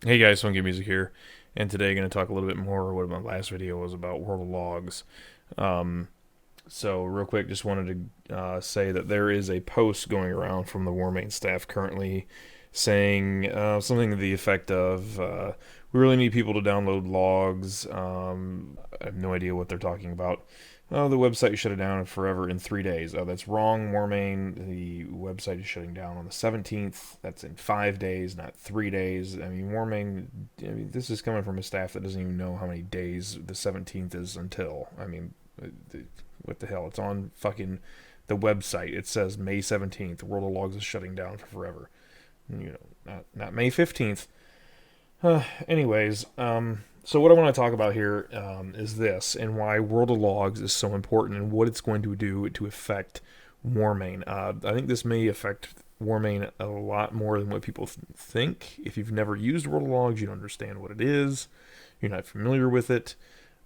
Hey guys, Funkymusic here, and today I'm going to talk a little bit more what my last video was about World of Logs. Um, so real quick, just wanted to say that there is a post going around from the Warmane staff currently saying something to the effect of, we really need people to download logs. I have no idea what they're talking about. Oh, the website shut it down forever in 3 days. Oh, that's wrong, Warmane. The website is shutting down on the 17th. That's in 5 days, not 3 days. I mean, Warmane, this is coming from a staff that doesn't even know how many days the 17th is until. I mean, what the hell? It's on fucking the website. It says May 17th. World of Logs is shutting down for forever. Not May 15th. Anyways, so what I want to talk about here is this, and why World of Logs is so important, and what it's going to do to affect Warmane. I think this may affect Warmane a lot more than what people think. If you've never used World of Logs, you don't understand what it is. You're not familiar with it.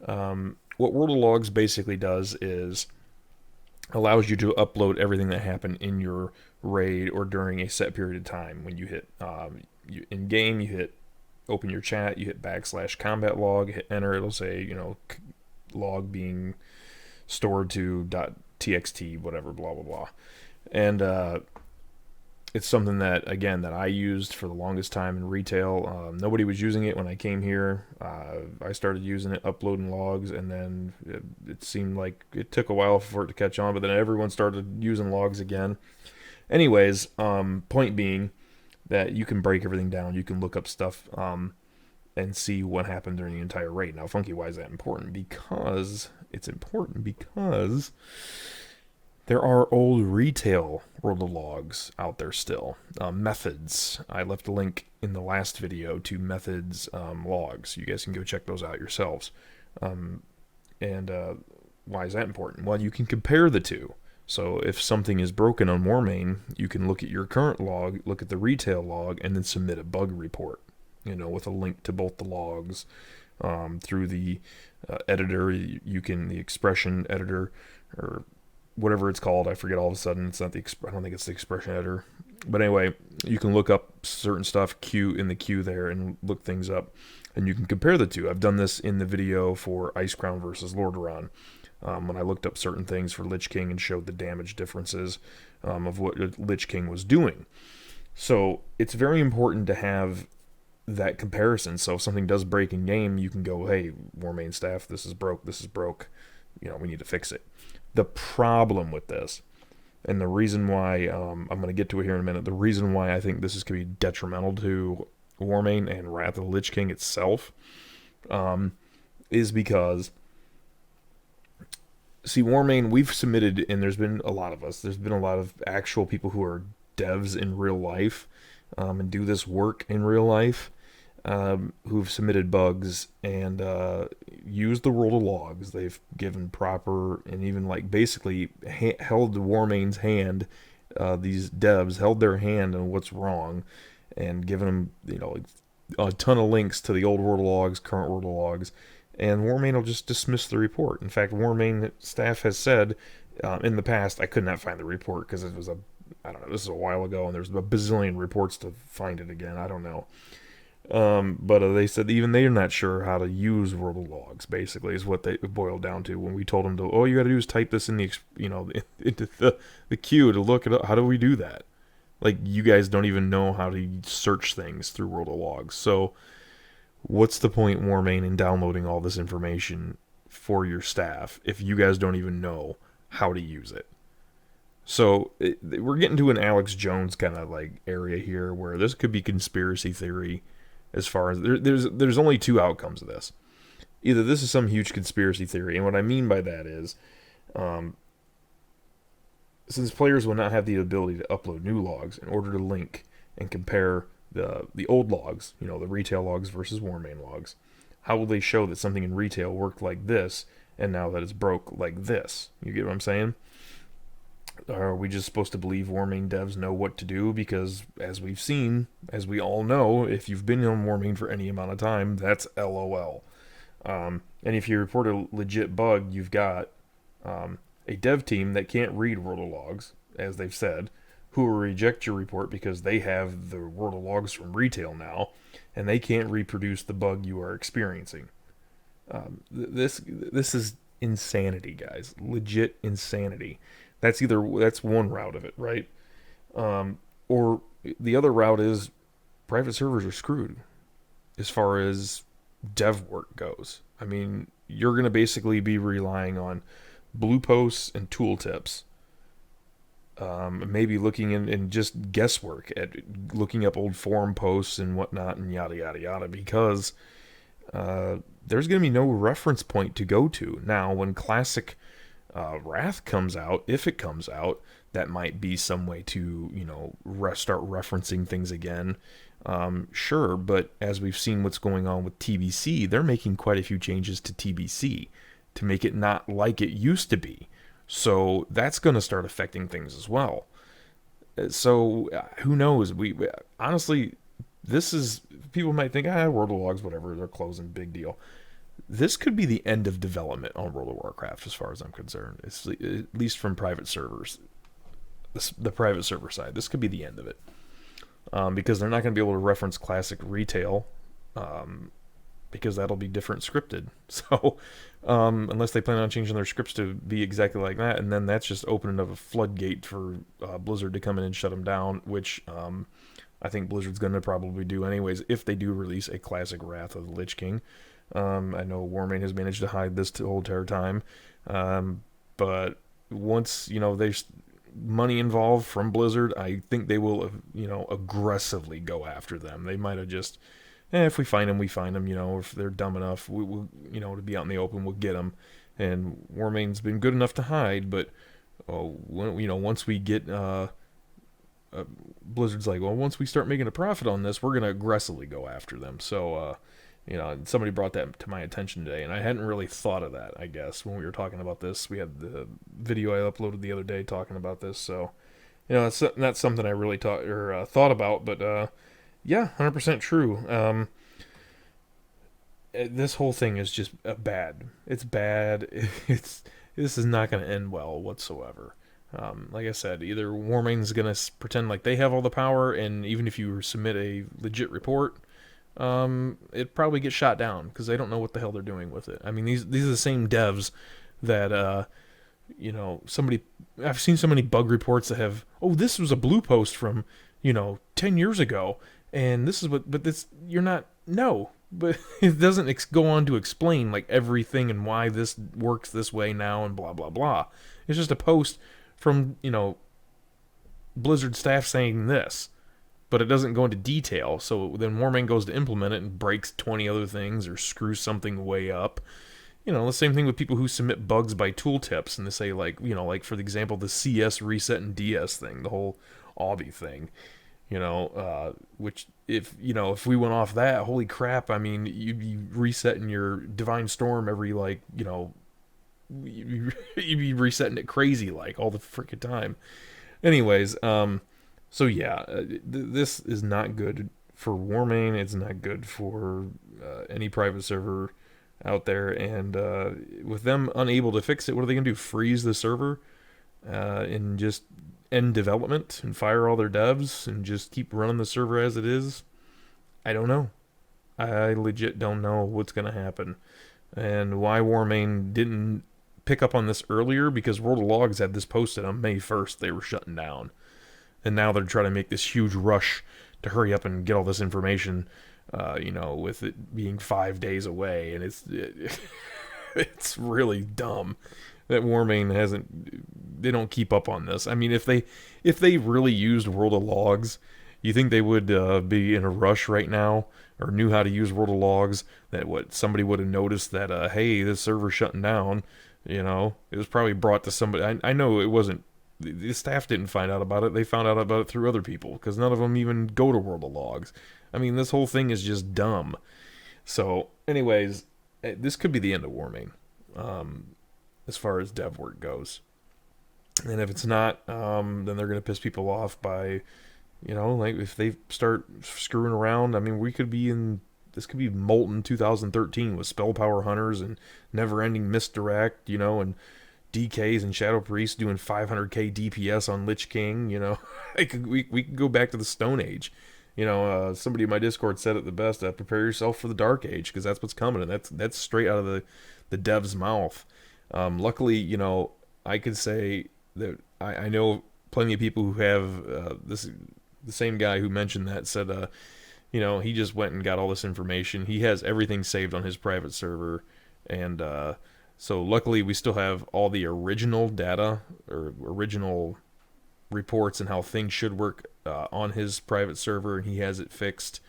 What World of Logs basically does is allows you to upload everything that happened in your raid or during a set period of time. When you hit in game, you hit open your chat, you hit /combat log, hit enter, it'll say, log being stored to .txt, whatever, blah, blah, blah. And it's something that, again, that I used for the longest time in retail. Nobody was using it when I came here. I started using it, uploading logs, and then it seemed like it took a while for it to catch on, but then everyone started using logs again. Anyways, point being, that you can break everything down. You can look up stuff and see what happened during the entire raid. Now, Funky, why is that important? Because it's important because there are old retail World of Logs out there still. Methods. I left a link in the last video to Methods logs. You guys can go check those out yourselves. And why is that important? Well, you can compare the two. So if something is broken on Warmane, you can look at your current log, look at the retail log, and then submit a bug report, with a link to both the logs through the editor. You can, the expression editor, or whatever it's called. I forget all of a sudden. It's not the, I don't think it's the expression editor. But anyway, you can look up certain stuff, queue in the queue there, and look things up. And you can compare the two. I've done this in the video for Icecrown versus Lordaeron. When I looked up certain things for Lich King and showed the damage differences of what Lich King was doing. So it's very important to have that comparison. So if something does break in game, you can go, hey, Warmane staff, this is broke, we need to fix it. The problem with this, and the reason why, I'm going to get to it here in a minute, the reason why I think this is going to be detrimental to Warmane and Wrath of the Lich King itself, is because, see, Warmane, we've submitted, and there's been a lot of us, there's been a lot of actual people who are devs in real life, and do this work in real life, who've submitted bugs and used the World of Logs. They've given proper, and even basically held Warmane's hand, these devs held their hand on what's wrong, and given them, a ton of links to the old World of Logs, current World of Logs, and Warmane will just dismiss the report. In fact, Warmane staff has said in the past, I could not find the report because it was I don't know, this is a while ago, and there's a bazillion reports to find it again. I don't know. But they said even they're not sure how to use World of Logs, basically, is what they boiled down to. When we told them all you got to do is type this in the, into the queue to look it up. How do we do that? You guys don't even know how to search things through World of Logs. So what's the point, Warmane, in downloading all this information for your staff if you guys don't even know how to use it? So we're getting to an Alex Jones kind of area here where this could be conspiracy theory. As far as there's only two outcomes of this. Either this is some huge conspiracy theory, and what I mean by that is, since players will not have the ability to upload new logs in order to link and compare the old logs, the retail logs versus Warmane logs, how will they show that something in retail worked like this, and now that it's broke like this? You get what I'm saying? Are we just supposed to believe Warmane devs know what to do? Because as we've seen, as we all know, if you've been on Warmane for any amount of time, that's LOL. And if you report a legit bug, you've got a dev team that can't read World of Logs, as they've said, who will reject your report because they have the World of Logs from retail now, and they can't reproduce the bug you are experiencing. This is insanity, guys. Legit insanity. That's one route of it, right? Or the other route is private servers are screwed as far as dev work goes. I mean, you're going to basically be relying on blue posts and tooltips. Maybe looking in just guesswork at looking up old forum posts and whatnot and yada yada yada, because there's going to be no reference point to go to. Now, when Classic Wrath comes out, if it comes out, that might be some way to, start referencing things again. Sure, but as we've seen what's going on with TBC, they're making quite a few changes to TBC to make it not like it used to be. So that's going to start affecting things as well. So who knows? We honestly, this is, people might think, World of Logs, whatever, they're closing, big deal. This could be the end of development on World of Warcraft, as far as I'm concerned. It's, at least from private servers, the private server side. This could be the end of it, because they're not going to be able to reference classic retail, because that'll be different scripted. So unless they plan on changing their scripts to be exactly like that, and then that's just opening up a floodgate for Blizzard to come in and shut them down, which I think Blizzard's going to probably do anyways if they do release a classic Wrath of the Lich King. I know Warmane has managed to hide this the whole entire time, but once there's money involved from Blizzard, I think they will aggressively go after them. They might have just, if we find them, we find them. If they're dumb enough, we'll to be out in the open, we'll get them. And Warmane's been good enough to hide, but once we get Blizzard's like, well, once we start making a profit on this, we're gonna aggressively go after them. So somebody brought that to my attention today, and I hadn't really thought of that, I guess, when we were talking about this. We had the video I uploaded the other day talking about this, so it's not something I really thought about, but yeah, 100% true. This whole thing is just bad. It's bad. This is not going to end well whatsoever. Like I said, either Warmane's going to pretend like they have all the power, and even if you submit a legit report, it probably gets shot down because they don't know what the hell they're doing with it. I mean, these are the same devs that I've seen so many bug reports that have, this was a blue post from 10 years ago, and this is but this, you're not, no, but it doesn't go on to explain like everything and why this works this way now and blah blah blah. It's just a post from Blizzard staff saying this, but it doesn't go into detail. So then Warmane goes to implement it and breaks 20 other things or screws something way up. The same thing with people who submit bugs by tooltips, and they say like for example, the CS reset and DS thing, the whole Obby thing, which if we went off that, holy crap, I mean, you'd be resetting your Divine Storm every you'd be resetting it crazy like all the freaking time. Anyways, so yeah, this is not good for Warmane. It's not good for any private server out there, and with them unable to fix it, what are they going to do? Freeze the server and just end development and fire all their devs and just keep running the server as it is? I don't know. I legit don't know what's going to happen. And why Warmane didn't pick up on this earlier, because World of Logs had this posted on May 1st. They were shutting down. And now they're trying to make this huge rush to hurry up and get all this information, with it being 5 days away. And it's really dumb that Warmane they don't keep up on this. I mean, if they really used World of Logs, you think they would be in a rush right now, or knew how to use World of Logs, that somebody would have noticed that, hey, this server's shutting down. It was probably brought to somebody. I know it wasn't, the staff didn't find out about it. They found out about it through other people, because none of them even go to World of Logs. I mean, this whole thing is just dumb. So, anyways, this could be the end of Warmane, as far as dev work goes. And if it's not, then they're going to piss people off by, like if they start screwing around. I mean, this could be Molten 2013 with Spell Power Hunters and Never Ending Misdirect, and DKs and Shadow Priest doing 500k DPS on Lich King. We could go back to the Stone Age. Somebody in my Discord said it the best: prepare yourself for the Dark Age, because that's what's coming, and that's straight out of the dev's mouth. Luckily, I could say that I know plenty of people who have this. The same guy who mentioned that said, he just went and got all this information. He has everything saved on his private server, and so luckily we still have all the original data or original reports and how things should work on his private server, and he has it fixed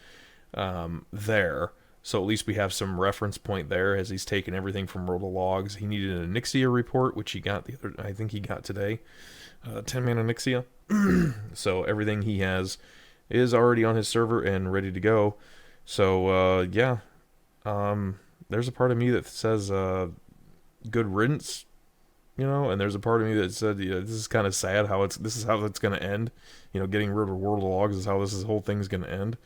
there. So at least we have some reference point there, as he's taken everything from World of Logs. He needed a Nixia report, which he got I think he got today. 10 mana Nixia. So everything he has is already on his server and ready to go. So there's a part of me that says good riddance, and there's a part of me that said, this is kind of sad this is how it's going to end. Getting rid of World of Logs is how this whole thing's going to end.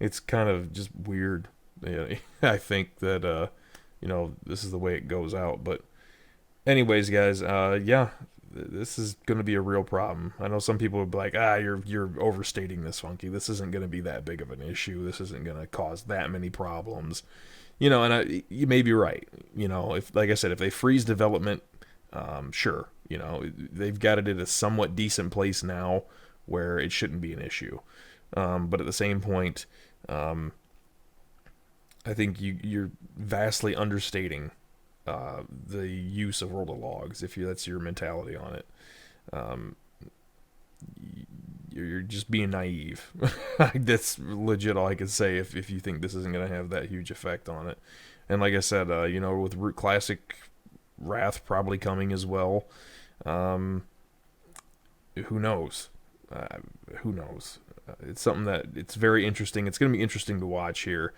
It's kind of just weird. I think that this is the way it goes out. But anyways, guys, this is going to be a real problem. I know some people would be like, you're overstating this, Funky. This isn't going to be that big of an issue. This isn't going to cause that many problems. And you may be right. If, like I said, if they freeze development, sure. They've got it at a somewhat decent place now where it shouldn't be an issue. But at the same point, I think you're vastly understating the use of World of Logs if that's your mentality on it. You're just being naive. That's legit all I can say if you think this isn't going to have that huge effect on it. And like I said, with Root Classic Wrath probably coming as well, who knows? Who knows? It's something that it's very interesting. It's going to be interesting to watch here.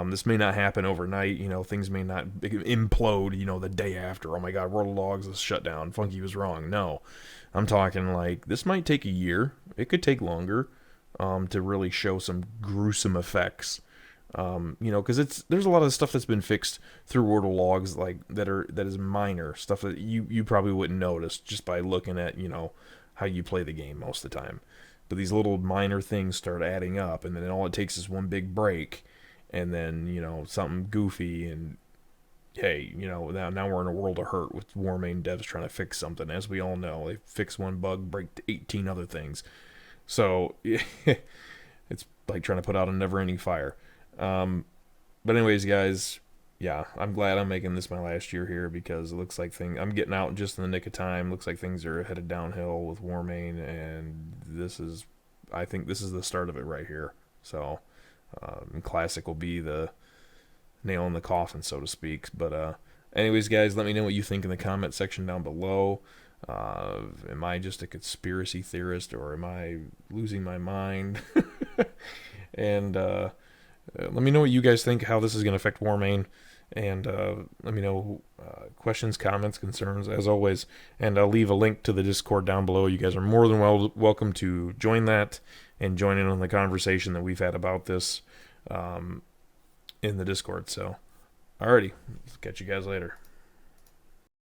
This may not happen overnight. Things may not implode, the day after. Oh my God, World of Logs is shut down. Funky was wrong. No, I'm talking like this might take a year. It could take longer to really show some gruesome effects. Because there's a lot of stuff that's been fixed through World of Logs, like that is minor stuff that you probably wouldn't notice just by looking at how you play the game most of the time. But these little minor things start adding up, and then all it takes is one big break. And then, something goofy, and hey, now we're in a world of hurt with Warmane devs trying to fix something. As we all know, they fix one bug, break 18 other things. So, it's like trying to put out a never-ending fire. But anyways, guys, yeah, I'm glad I'm making this my last year here, because it looks like I'm getting out just in the nick of time. Looks like things are headed downhill with Warmane, and I think this is the start of it right here. So... Classic will be the nail in the coffin, so to speak. But anyways, guys, let me know what you think in the comment section down below. Am I just a conspiracy theorist, or am I losing my mind? And let me know what you guys think, how this is going to affect Warmane. And let me know questions, comments, concerns, as always. And I'll leave a link to the Discord down below. You guys are more than welcome to join that and join in on the conversation that we've had about this in the Discord. So, alrighty, catch you guys later.